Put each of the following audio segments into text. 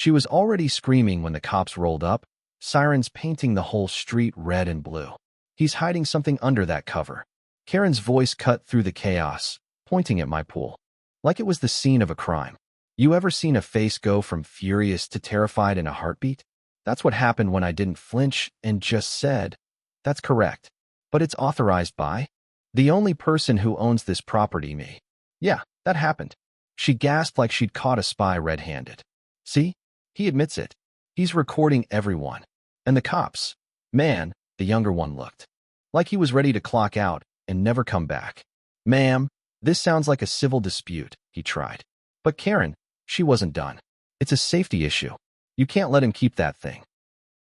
She was already screaming when the cops rolled up, sirens painting the whole street red and blue. He's hiding something under that cover. Karen's voice cut through the chaos, pointing at my pool. Like it was the scene of a crime. You ever seen a face go from furious to terrified in a heartbeat? That's what happened when I didn't flinch and just said, "That's correct. But it's authorized by the only person who owns this property, me." "Yeah, that happened." She gasped like she'd caught a spy red-handed. "See? He admits it. He's recording everyone. And the cops. Man," the younger one looked. Like he was ready to clock out and never come back. "Ma'am, this sounds like a civil dispute," he tried. But Karen, she wasn't done. "It's a safety issue. You can't let him keep that thing."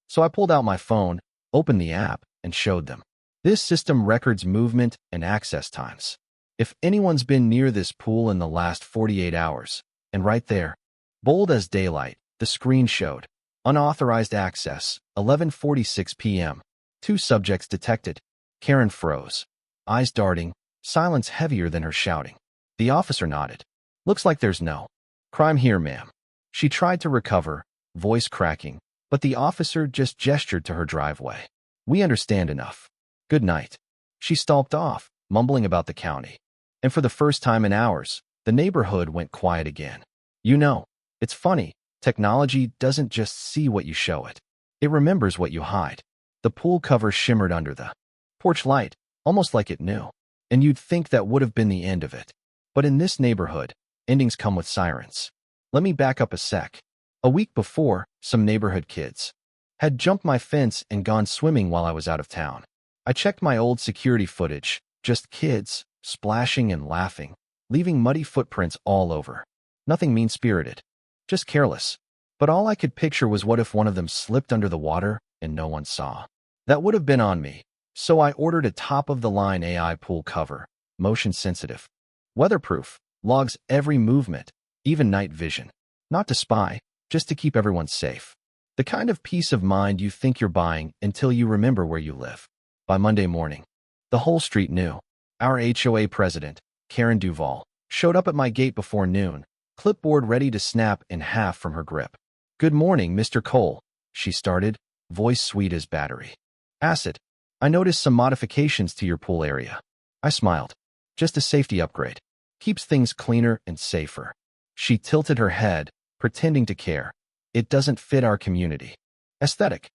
So I pulled out my phone, opened the app, and showed them. This system records movement and access times. If anyone's been near this pool in the last 48 hours, and right there, bold as daylight, the screen showed unauthorized access, 11:46 p.m. 2 subjects detected. Karen froze, eyes darting, silence heavier than her shouting. The officer nodded. "Looks like there's no crime here, ma'am." She tried to recover, voice cracking, but the officer just gestured to her driveway. "We understand enough. Good night." She stalked off, mumbling about the county. And for the first time in hours, the neighborhood went quiet again. You know, it's funny, technology doesn't just see what you show it. It remembers what you hide. The pool cover shimmered under the porch light, almost like it knew. And you'd think that would have been the end of it. But in this neighborhood, endings come with sirens. Let me back up a sec. A week before, some neighborhood kids had jumped my fence and gone swimming while I was out of town. I checked my old security footage, just kids, splashing and laughing, leaving muddy footprints all over. Nothing mean-spirited, just careless. But all I could picture was what if one of them slipped under the water and no one saw. That would have been on me. So I ordered a top-of-the-line AI pool cover, motion-sensitive, weatherproof, logs every movement, even night vision. Not to spy, just to keep everyone safe. The kind of peace of mind you think you're buying until you remember where you live. By Monday morning, the whole street knew. Our HOA president, Karen Duvall, showed up at my gate before noon, clipboard ready to snap in half from her grip. "Good morning, Mr. Cole," she started, voice sweet as battery. "Acid, I noticed some modifications to your pool area." I smiled. "Just a safety upgrade. Keeps things cleaner and safer." She tilted her head, pretending to care. "It doesn't fit our community. Aesthetic."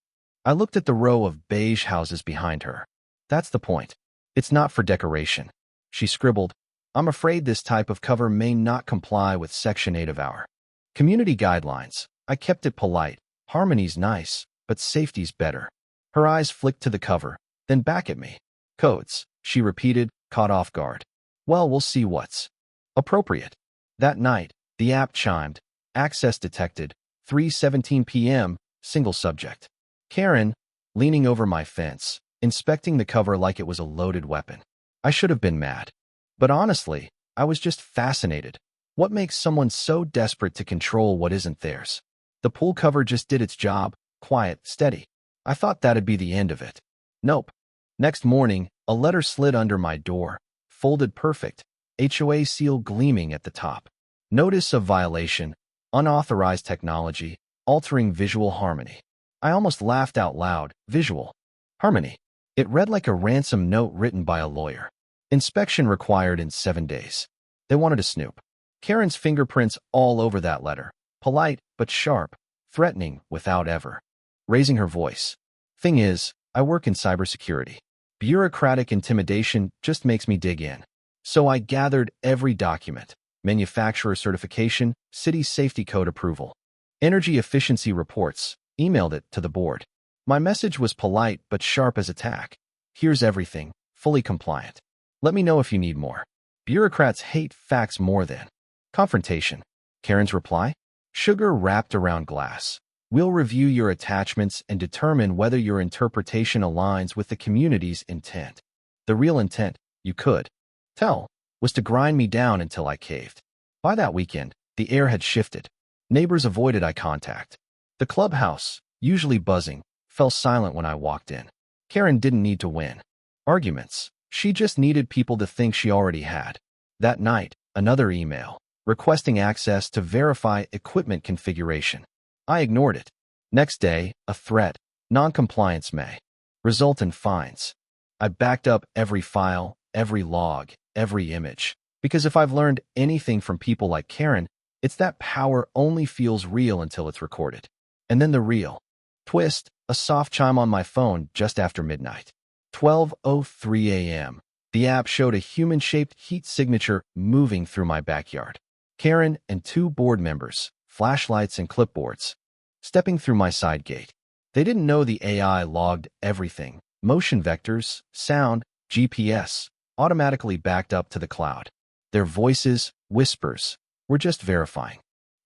I looked at the row of beige houses behind her. "That's the point. It's not for decoration." She scribbled, "I'm afraid this type of cover may not comply with Section 8 of our community guidelines." I kept it polite. "Harmony's nice, but safety's better." Her eyes flicked to the cover, then back at me. "Codes," she repeated, caught off guard. "Well, we'll see what's appropriate." That night, the app chimed. Access detected. 3:17 p.m., single subject. Karen, leaning over my fence, inspecting the cover like it was a loaded weapon. I should have been mad. But honestly, I was just fascinated. What makes someone so desperate to control what isn't theirs? The pool cover just did its job, quiet, steady. I thought that'd be the end of it. Nope. Next morning, a letter slid under my door, folded perfect, HOA seal gleaming at the top. Notice of violation, unauthorized technology, altering visual harmony. I almost laughed out loud. Visual harmony. It read like a ransom note written by a lawyer. Inspection required in 7 days. They wanted to snoop. Karen's fingerprints all over that letter. Polite, but sharp, threatening without ever raising her voice. Thing is, I work in cybersecurity. Bureaucratic intimidation just makes me dig in. So I gathered every document. Manufacturer certification, city safety code approval, energy efficiency reports, emailed it to the board. My message was polite but sharp as attack. "Here's everything, fully compliant. Let me know if you need more." Bureaucrats hate facts more than confrontation. Karen's reply? "Sugar wrapped around glass. We'll review your attachments and determine whether your interpretation aligns with the community's intent." The real intent, you could tell, was to grind me down until I caved. By that weekend, the air had shifted. Neighbors avoided eye contact. The clubhouse, usually buzzing, fell silent when I walked in. Karen didn't need to win arguments. She just needed people to think she already had. That night, another email, requesting access to verify equipment configuration. I ignored it. Next day, a threat. Non-compliance may result in fines. I backed up every file, every log, every image. Because if I've learned anything from people like Karen, it's that power only feels real until it's recorded. And then the real twist, a soft chime on my phone just after midnight. 12:03 a.m. The app showed a human-shaped heat signature moving through my backyard. Karen and two board members, flashlights and clipboards, stepping through my side gate. They didn't know the AI logged everything. Motion vectors, sound, GPS, automatically backed up to the cloud. Their voices, whispers, were just verifying.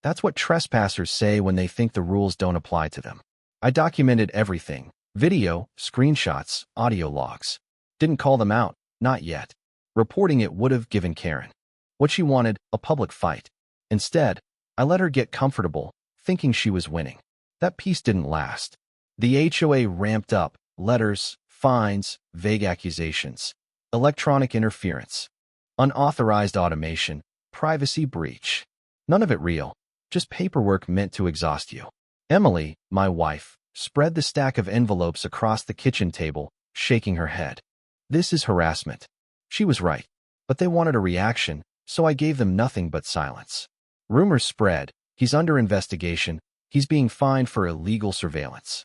That's what trespassers say when they think the rules don't apply to them. I documented everything. Video, screenshots, audio logs. Didn't call them out, not yet. Reporting it would have given Karen what she wanted, a public fight. Instead, I let her get comfortable, thinking she was winning. That peace didn't last. The HOA ramped up, letters, fines, vague accusations, electronic interference, unauthorized automation, privacy breach. None of it real, just paperwork meant to exhaust you. Emily, my wife, spread the stack of envelopes across the kitchen table, shaking her head. This is harassment. She was right, but they wanted a reaction, so I gave them nothing but silence. Rumors spread. He's under investigation. He's being fined for illegal surveillance.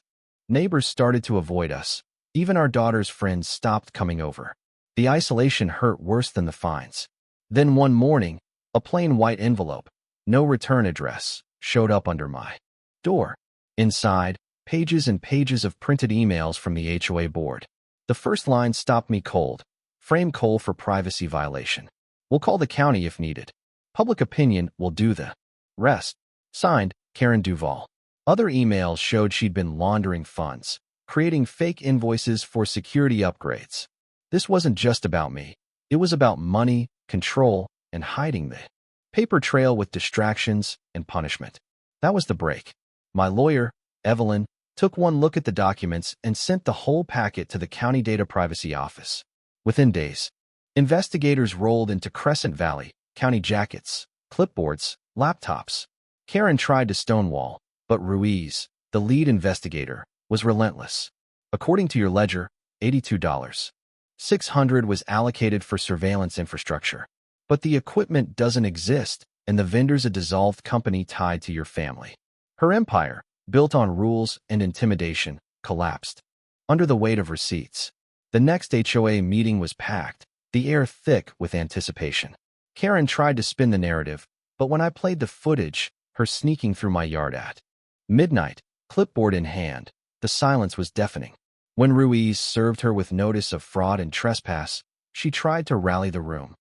Neighbors started to avoid us. Even our daughter's friends stopped coming over. The isolation hurt worse than the fines. Then one morning, a plain white envelope, no return address, showed up under my door. Inside, pages and pages of printed emails from the HOA board. The first line stopped me cold. Frame Cole for privacy violation. We'll call the county if needed. Public opinion will do the rest. Signed, Karen Duvall. Other emails showed she'd been laundering funds, creating fake invoices for security upgrades. This wasn't just about me. It was about money, control, and hiding the paper trail with distractions and punishment. That was the break. My lawyer, Evelyn, took one look at the documents and sent the whole packet to the County Data Privacy Office. Within days, investigators rolled into Crescent Valley, county jackets, clipboards, laptops. Karen tried to stonewall, but Ruiz, the lead investigator, was relentless. According to your ledger, $82,600 was allocated for surveillance infrastructure. But the equipment doesn't exist, and the vendor's a dissolved company tied to your family. Her empire, built on rules and intimidation, collapsed under the weight of receipts. The next HOA meeting was packed, the air thick with anticipation. Karen tried to spin the narrative, but when I played the footage, her sneaking through my yard at midnight, clipboard in hand, the silence was deafening. When Ruiz served her with notice of fraud and trespass, she tried to rally the room.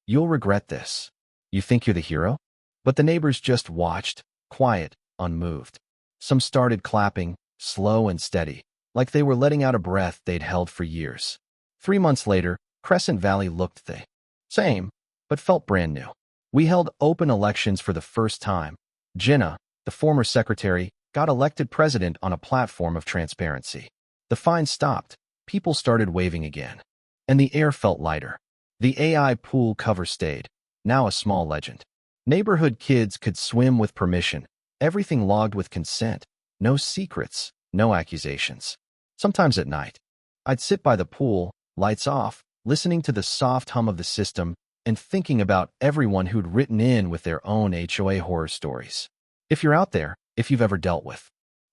You'll regret this. You think you're the hero? But the neighbors just watched, quiet, unmoved. Some started clapping, slow and steady, like they were letting out a breath they'd held for years. 3 months later, Crescent Valley looked the same, but felt brand new. We held open elections for the first time. Jenna, the former secretary, got elected president on a platform of transparency. The fines stopped. People started waving again. And the air felt lighter. The AI pool cover stayed, now a small legend. Neighborhood kids could swim with permission. Everything logged with consent. No secrets, no accusations. Sometimes at night, I'd sit by the pool, lights off, listening to the soft hum of the system and thinking about everyone who'd written in with their own HOA horror stories. If you're out there, if you've ever dealt with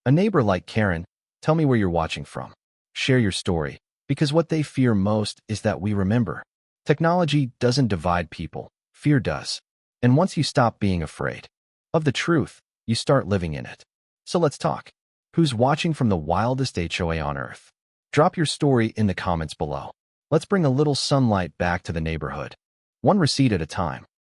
a neighbor like Karen, tell me where you're watching from. Share your story, because what they fear most is that we remember. Technology doesn't divide people, fear does. And once you stop being afraid of the truth, you start living in it. So let's talk. Who's watching from the wildest HOA on Earth? Drop your story in the comments below. Let's bring a little sunlight back to the neighborhood. One receipt at a time.